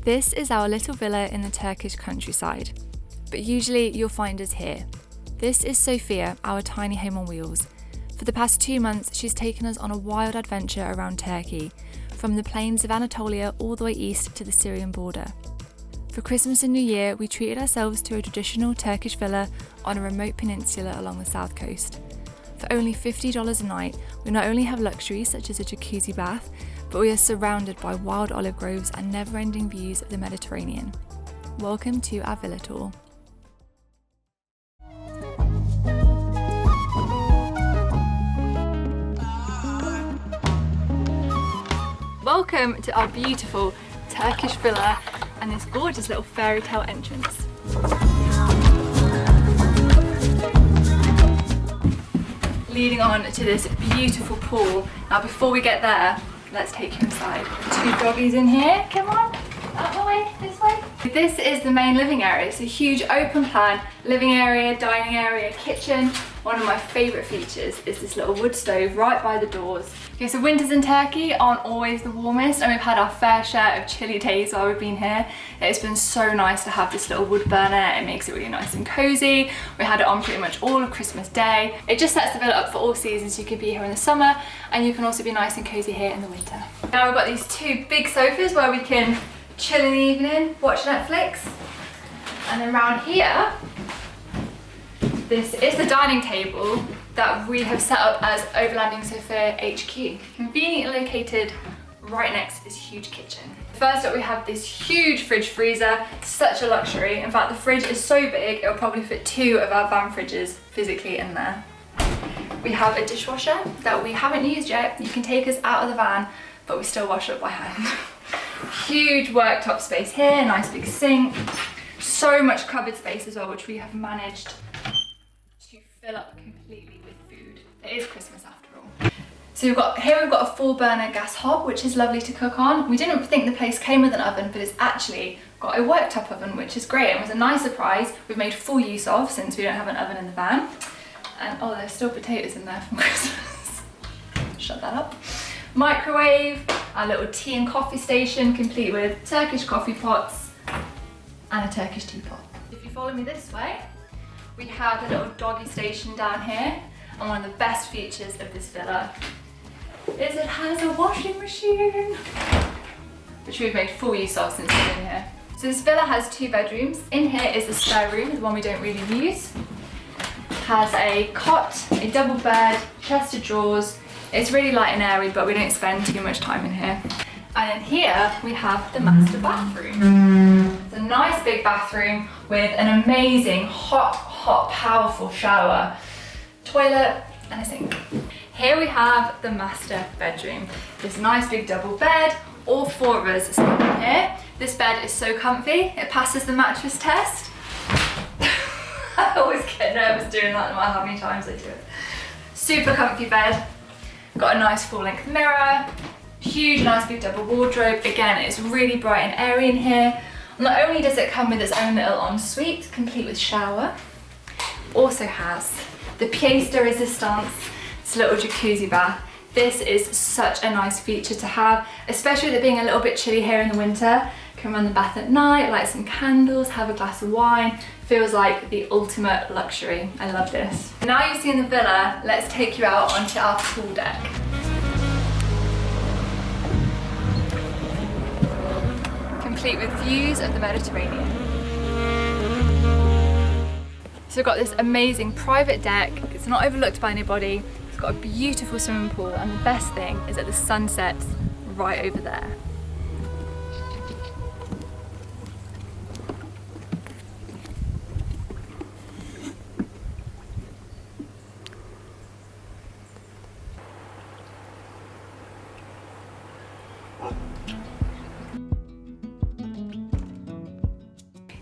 This is our little villa in the Turkish countryside, but usually you'll find us here. This is Sophia, our tiny home on wheels. For the past 2 months, she's taken us on a wild adventure around Turkey, from the plains of Anatolia all the way east to the Syrian border. For Christmas and New Year, we treated ourselves to a traditional Turkish villa on a remote peninsula along the south coast. For only $50 a night, we not only have luxuries such as a jacuzzi bath, but we are surrounded by wild olive groves and never-ending views of the Mediterranean. Welcome to our villa tour. Welcome to our beautiful Turkish villa and this gorgeous little fairy tale entrance. Leading on to this beautiful pool. Now before we get there, let's take you inside. 2 doggies in here, come on, out the way, this way. This is the main living area. It's a huge open plan living area, dining area, kitchen. One of my favourite features is this little wood stove right by the doors. Okay, so winters in Turkey aren't always the warmest, and we've had our fair share of chilly days while we've been here. It's been so nice to have this little wood burner. It makes it really nice and cosy. We had it on pretty much all of Christmas Day. It just sets the villa up for all seasons. You can be here in the summer, and you can also be nice and cozy here in the winter. Now we've got these 2 big sofas where we can chill in the evening, watch Netflix. And then around here, this is the dining table that we have set up as Overlanding Sophia HQ. Conveniently located right next to this huge kitchen. First up, we have this huge fridge freezer, such a luxury. In fact, the fridge is so big, it'll probably fit 2 of our van fridges physically in there. We have a dishwasher that we haven't used yet. You can take us out of the van, but we still wash up by hand. Huge worktop space here, nice big sink. So much cupboard space as well, which we have managed to fill up completely with food. It is Christmas after all. So we've got a 4-burner gas hob, which is lovely to cook on. We didn't think the place came with an oven, but it's actually got a worktop oven, which is great. It was a nice surprise we've made full use of since we don't have an oven in the van. And oh, there's still potatoes in there from Christmas. Shut that up. Microwave, our little tea and coffee station, complete with Turkish coffee pots and a Turkish teapot. If you follow me this way, we have a little doggy station down here, and one of the best features of this villa is it has a washing machine, which we've made full use of since we've been here. So this villa has 2 bedrooms. In here is the spare room, the one we don't really use. It has a cot, a double bed, chest of drawers. It's really light and airy, but we don't spend too much time in here. And in here, we have the master bathroom. It's a nice big bathroom with an amazing hot, powerful shower, toilet, and a sink. Here we have the master bedroom. This nice big double bed. All 4 of us sleep in here. This bed is so comfy. It passes the mattress test. I always get nervous doing that no matter how many times I do it. Super comfy bed. Got a nice full-length mirror, huge nice big double wardrobe. Again, it's really bright and airy in here. Not only does it come with its own little ensuite, complete with shower, also has the pièce de résistance, this little jacuzzi bath. This is such a nice feature to have, especially with it being a little bit chilly here in the winter. Can run the bath at night, light some candles, have a glass of wine. Feels like the ultimate luxury. I love this. Now you've seen the villa, let's take you out onto our pool deck. Complete with views of the Mediterranean. So we've got this amazing private deck. It's not overlooked by anybody. It's got a beautiful swimming pool, and the best thing is that the sun sets right over there.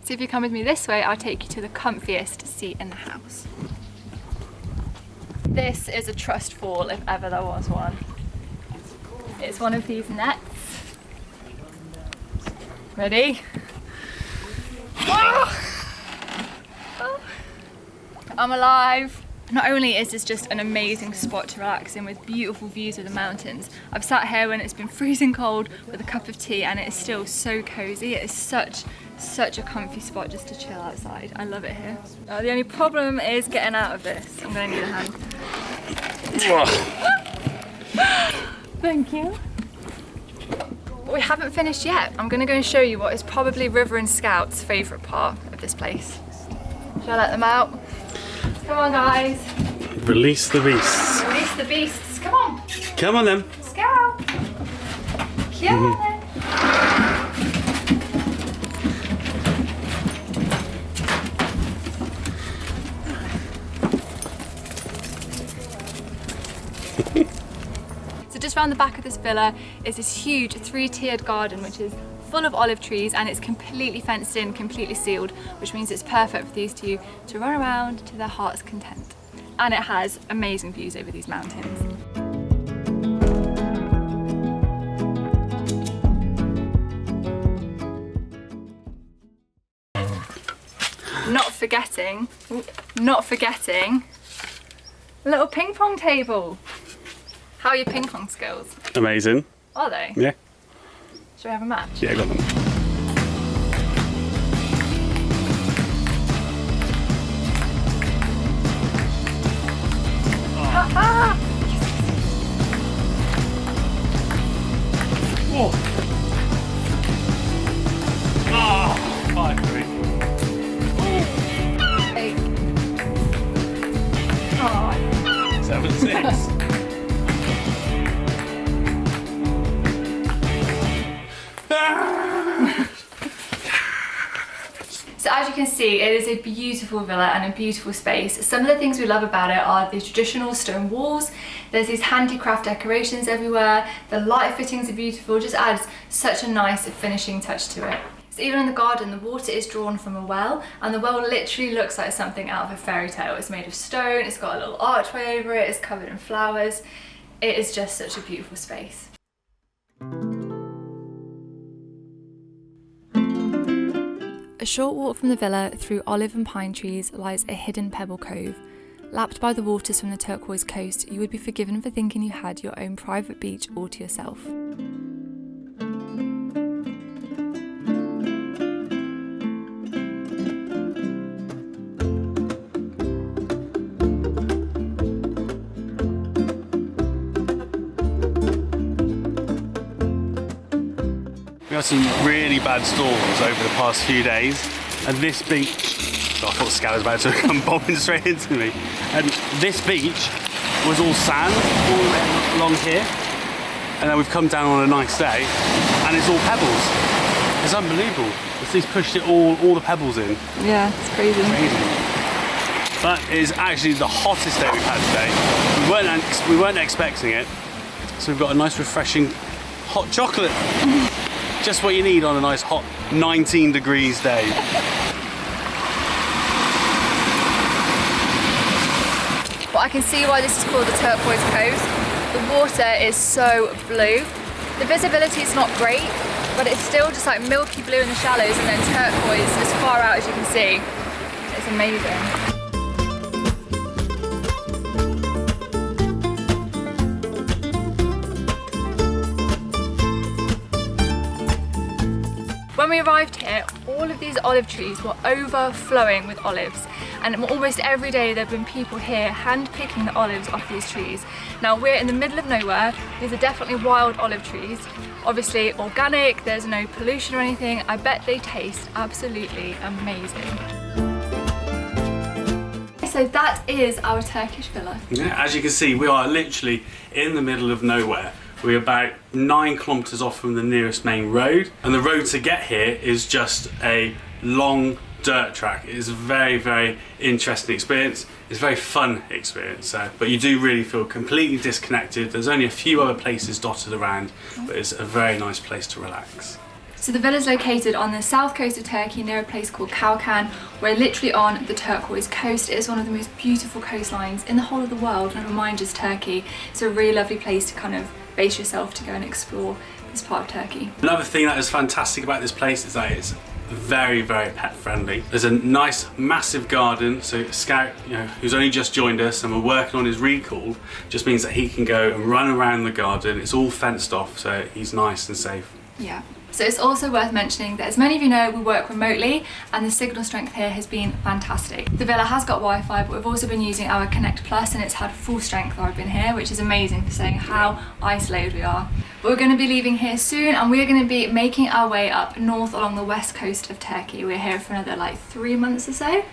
So if you come with me this way, I'll take you to the comfiest seat in the house. This is a trust fall if ever there was one. It's one of these nets. Ready? Oh! Oh. I'm alive. Not only is this just an amazing spot to relax in with beautiful views of the mountains, I've sat here when it's been freezing cold with a cup of tea and it is still so cozy. It is such a comfy spot just to chill outside. I love it here. The only problem is getting out of this. I'm gonna need a hand. Thank you. But we haven't finished yet. I'm gonna go and show you what is probably River and Scout's favourite part of this place. Shall I let them out? Come on, guys. Release the beasts. Release the beasts. Come on. Come on then. Scout. Come on then. So just around the back of this villa is this huge 3-tiered garden which is full of olive trees and it's completely fenced in, completely sealed, which means it's perfect for these two to run around to their heart's content. And it has amazing views over these mountains. Not forgetting a little ping pong table. How are your ping pong skills? Amazing. Are they? Yeah. Should we have a match? Yeah, I got them. Ha-ha! Oh. Oh, 5-3. 8. Oh. 7-6. So as you can see, it is a beautiful villa and a beautiful space. Some of the things we love about it are the traditional stone walls. There's these handicraft decorations everywhere. The light fittings are beautiful, just adds such a nice finishing touch to it. So even in the garden, the water is drawn from a well, and the well literally looks like something out of a fairy tale. It's made of stone, it's got a little archway over it, it's covered in flowers. It is just such a beautiful space. A short walk from the villa through olive and pine trees lies a hidden pebble cove. Lapped by the waters from the Turquoise coast, you would be forgiven for thinking you had your own private beach all to yourself. We had some really bad storms over the past few days, and this beach, I thought Scout was about to come bobbing straight into me, and this beach was all sand all along here, and then we've come down on a nice day, and it's all pebbles. It's unbelievable. He's pushed it all the pebbles in. Yeah, it's crazy. But it's actually the hottest day we've had today. We weren't expecting it, so we've got a nice refreshing hot chocolate. Just what you need on a nice hot 19 degrees day. Well, I can see why this is called the Turquoise coast. The water is so blue. The visibility is not great, but it's still just like milky blue in the shallows and then turquoise as far out as you can see. It's amazing. When we arrived here, all of these olive trees were overflowing with olives, and almost every day there have been people here hand-picking the olives off these trees. Now we're in the middle of nowhere. These are definitely wild olive trees, obviously organic, there's no pollution or anything. I bet they taste absolutely amazing. So that is our Turkish villa. Yeah, as you can see, we are literally in the middle of nowhere. We're about 9 kilometres off from the nearest main road, and the road to get here is just a long dirt track. It is a very, very interesting experience. It's a very fun experience, but you do really feel completely disconnected. There's only a few other places dotted around, but it's a very nice place to relax. So the villa is located on the south coast of Turkey near a place called Kalkan. We're literally on the Turquoise coast. It is one of the most beautiful coastlines in the whole of the world, and it reminds us Turkey. It's a really lovely place to kind of base yourself to go and explore this part of Turkey. Another thing that is fantastic about this place is that it's very, very pet friendly. There's a nice massive garden, so Scout, who's only just joined us and we're working on his recall, just means that he can go and run around the garden. It's all fenced off, so he's nice and safe. Yeah. So it's also worth mentioning that, as many of you know, we work remotely and the signal strength here has been fantastic. The villa has got Wi-Fi, but we've also been using our Connect Plus and it's had full strength while I've been here, which is amazing for saying how isolated we are. But we're going to be leaving here soon and we're going to be making our way up north along the west coast of Turkey. We're here for another like 3 months or so.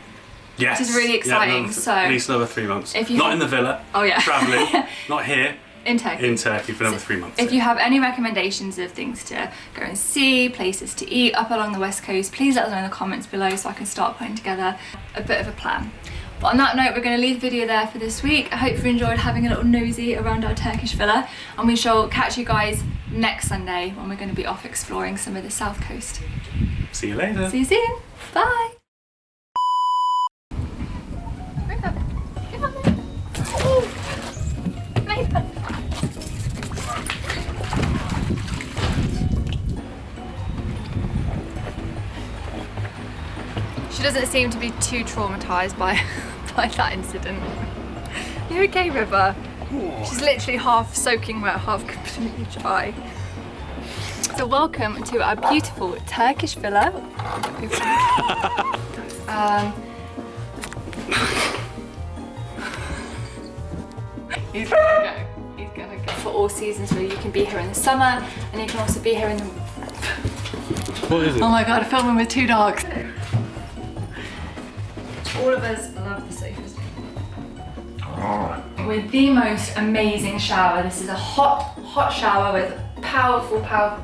Yes. Which is really exciting. Yeah, at least another 3 months. If you not in the villa. Oh yeah. Travelling. Not here. In Turkey. In Turkey for another 3 months. If you have any recommendations of things to go and see, places to eat up along the west coast, please let us know in the comments below so I can start putting together a bit of a plan. But on that note, we're going to leave the video there for this week. I hope you enjoyed having a little nosy around our Turkish villa, and we shall catch you guys next Sunday when we're going to be off exploring some of the south coast. See you later. See you soon. Bye. She doesn't seem to be too traumatised by that incident. You okay, River? She's literally half soaking wet, half completely dry. So welcome to our beautiful Turkish villa. He's gonna go. He's gonna go for all seasons, where you can be here in the summer and you can also be here in the... What is it? Oh my god, filming with 2 dogs. All of us love the sofas. With the most amazing shower. This is a hot shower with powerful. That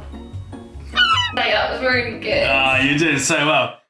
was really good. Ah, you did so well.